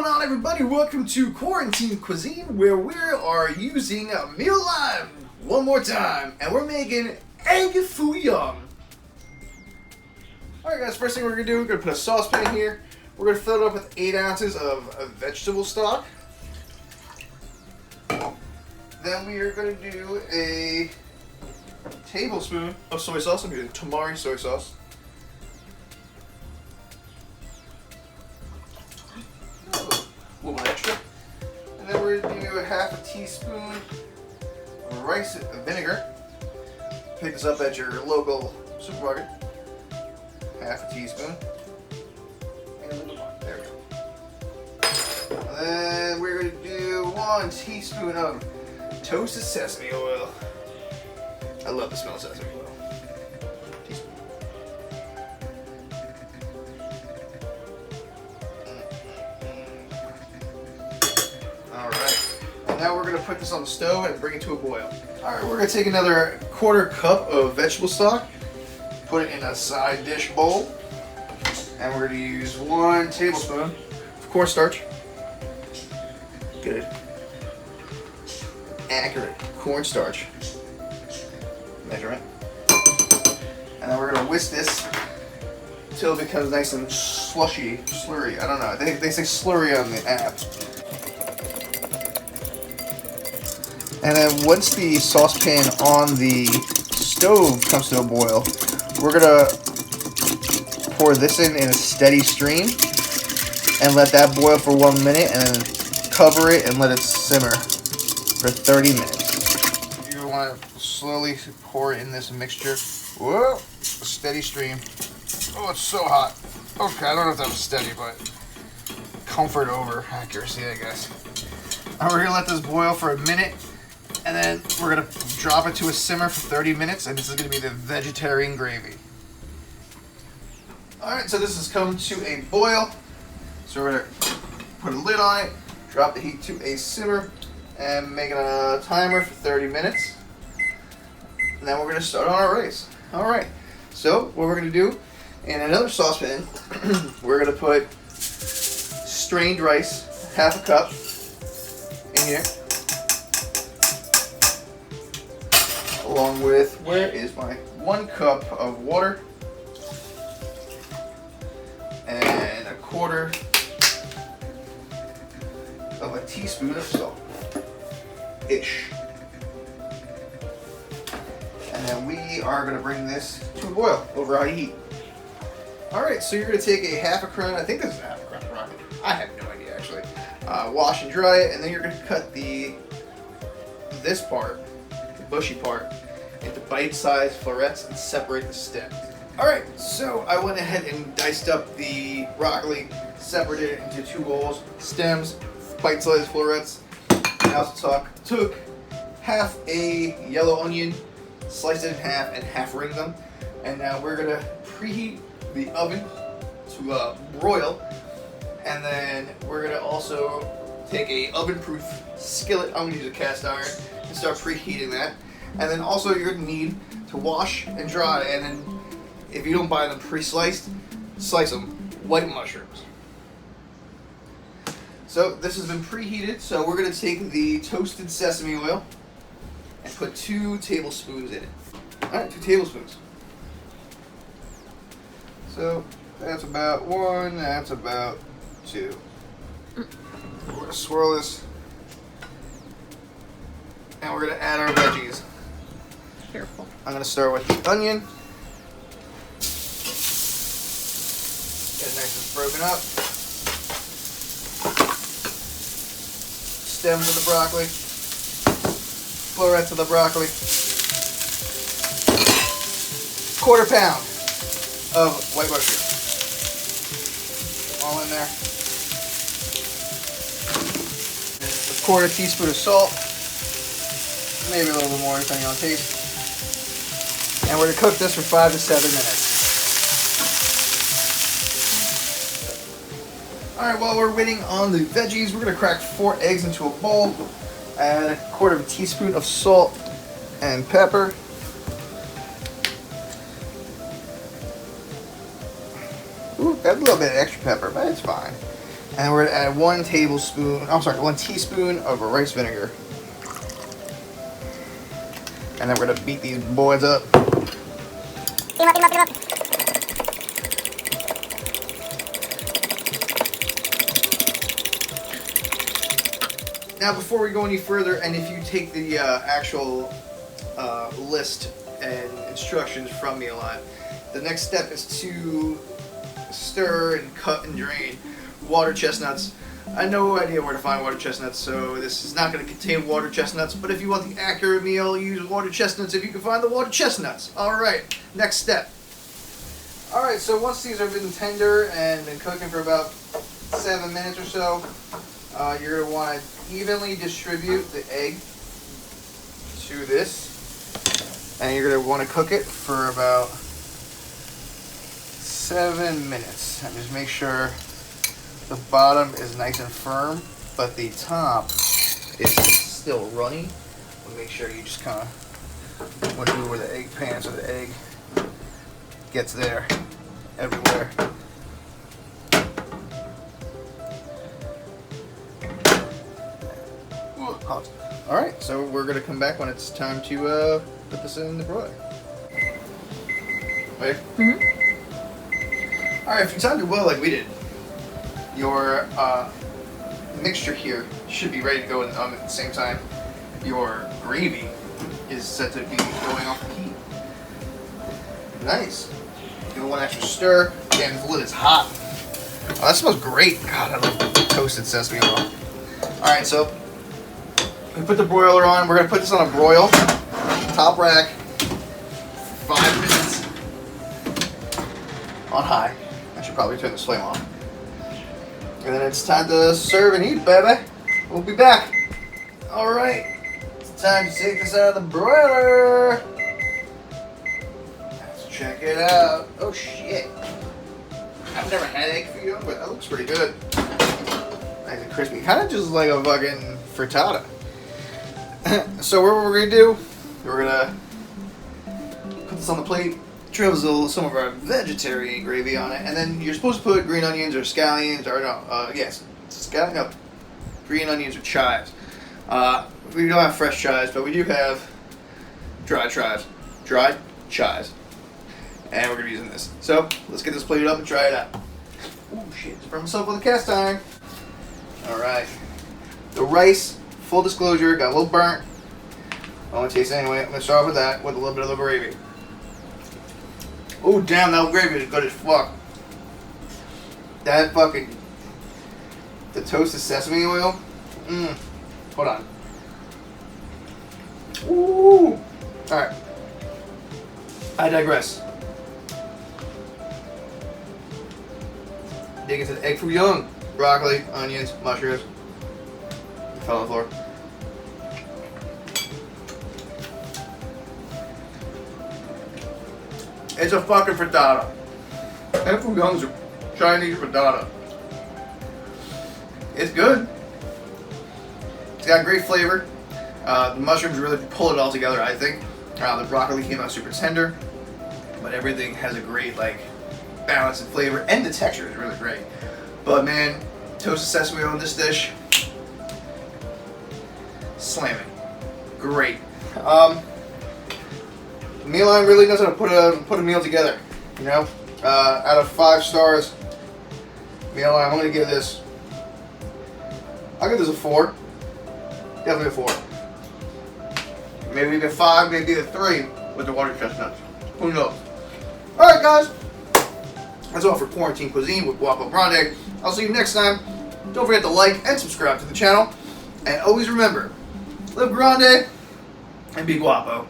on, everybody? Welcome to Quarantine Cuisine, where we are using Mealime one more time, and we're making egg foo young. Alright guys, first thing we're going to do, we're going to put a saucepan here. We're going to fill it up with 8 ounces of vegetable stock. Then we are going to do a tablespoon of soy sauce. I'm using tamari soy sauce. A little bit extra. And then we're going to do a half a teaspoon of rice vinegar. Pick this up at your local supermarket. Half a teaspoon. And there we go. And then we're going to do 1 teaspoon of toasted sesame oil. I love the smell of sesame oil. Teaspoon. Alright. And now we're going to put this on the stove and bring it to a boil. Alright, we're going to take another 1/4 cup of vegetable stock. Put it in a side dish bowl. And we're going to use 1 tablespoon of cornstarch. Good. Accurate cornstarch measurement. And then we're going to whisk this until it becomes nice and slushy, slurry. I don't know. They say slurry on the app. And then once the saucepan on the stove comes to a boil, we're going to pour this in a steady stream and let that boil for 1 minute, and then cover it and let it simmer for 30 minutes. You want to slowly pour in this mixture. Whoa, a steady stream. Oh, it's so hot. Okay, I don't know if that was steady, but comfort over accuracy, I guess. Now we're going to let this boil for a minute, and then we're going to drop it to a simmer for 30 minutes, and this is going to be the vegetarian gravy. Alright, so this has come to a boil. So we're going to put a lid on it, drop the heat to a simmer, and make it a timer for 30 minutes. And then we're going to start on our rice. Alright, so what we're going to do, in another saucepan, we're going to put strained rice, half a cup, in here. Along with, where is my 1 cup of water, and 1/4 of a teaspoon of salt. Ish. And then we are going to bring this to a boil over high heat. Alright, so you're going to take a half a crown, I think this is a half a crown of broccoli. I have no idea actually. Wash and dry it, and then you're going to cut this part, the bushy part, into bite-sized florets and separate the stems. Alright, so I went ahead and diced up the broccoli, separated it into 2 bowls, stems, bite-sized florets. I also took half a yellow onion, sliced it in half, and half ringed them. And now we're going to preheat the oven to broil. And then we're going to also take a oven-proof skillet, I'm going to use a cast iron, and start preheating that. And then also you're going to need to wash and dry, and then if you don't buy them pre-sliced, slice them white mushrooms. So this has been preheated, so we're going to take the toasted sesame oil and put 2 tablespoons in it. Alright, 2 tablespoons. So that's about 1, that's about 2. We're going to swirl this, and we're going to add our veggies. Careful. I'm going to start with the onion. Get it nice and broken up. Stems of the broccoli. Florets of the broccoli. 1/4 pound of white mushroom. All in there. And a 1/4 teaspoon of salt. Maybe a little bit more depending on taste. And we're going to cook this for 5 to 7 minutes. Alright, while we're waiting on the veggies, we're going to crack 4 eggs into a bowl. Add 1/4 teaspoon of salt and pepper. Ooh, got a little bit of extra pepper, but it's fine. And we're gonna add 1 teaspoon of rice vinegar. And then we're gonna beat these boys up. Beat 'em up. Now, before we go any further, and if you take the actual list and instructions from Mealime, the next step is to stir and cut and drain water chestnuts. I have no idea where to find water chestnuts, so this is not going to contain water chestnuts, but if you want the accurate meal, use water chestnuts if you can find the water chestnuts. Alright, next step. Alright, so once these have been tender and been cooking for about 7 minutes or so, you're going to want to evenly distribute the egg to this, and you're going to want to cook it for about 7 minutes. And just make sure the bottom is nice and firm, but the top is still runny. Make sure you just kind of want to do where the egg pan, so the egg gets there everywhere. Alright, so we're going to come back when it's time to put this in the broiler. Right? Mm-hmm. Alright, if you timed it well like we did, your mixture here should be ready to go in the oven at the same time your gravy is set to be going off the heat. Nice. Give it one extra stir. Again, the lid is hot. Oh, that smells great. God, I love toasted sesame oil. Alright, so we put the broiler on. We're going to put this on a broil, top rack, 5 minutes on high. I should probably turn this flame on. And then it's time to serve and eat, baby. We'll be back. Alright, it's time to take this out of the broiler. Let's check it out. Oh shit. I've never had egg foo young, but that looks pretty good. Nice and crispy. Kind of just like a fucking frittata. So what we're going to do, we're going to put this on the plate, drizzle some of our vegetarian gravy on it, and then you're supposed to put green onions or scallions, or green onions or chives. We don't have fresh chives, but we do have dried chives. And we're going to be using this. So, let's get this plated up and try it out. Oh shit, it's for myself with a cast iron. Alright. The rice, full disclosure, got a little burnt. I want to taste it anyway. I'm going to start off with that, with a little bit of the gravy. Oh damn, that gravy is good as fuck. That fucking... the toasted sesame oil. Hold on. Ooh. Alright. I digress. Dig into the egg foo young. Broccoli, onions, mushrooms. It fell on the floor. It's a fucking frittata. Egg foo young's a Chinese frittata. It's good. It's got great flavor. The mushrooms really pull it all together, I think. The broccoli came out super tender, but everything has a great balance and flavor, and the texture is really great. But man, toasted sesame oil in this dish, slamming, great. Mealime really knows how to put a meal together. You know, out of 5 stars, Mealime, I'm gonna give this. I'll give this a 4. Definitely a 4. Maybe even 5, maybe a 3 with the water chestnuts. Who knows? Alright guys, that's all for Quarantine Cuisine with Guapo Grande. I'll see you next time. Don't forget to like and subscribe to the channel. And always remember, live grande and be guapo.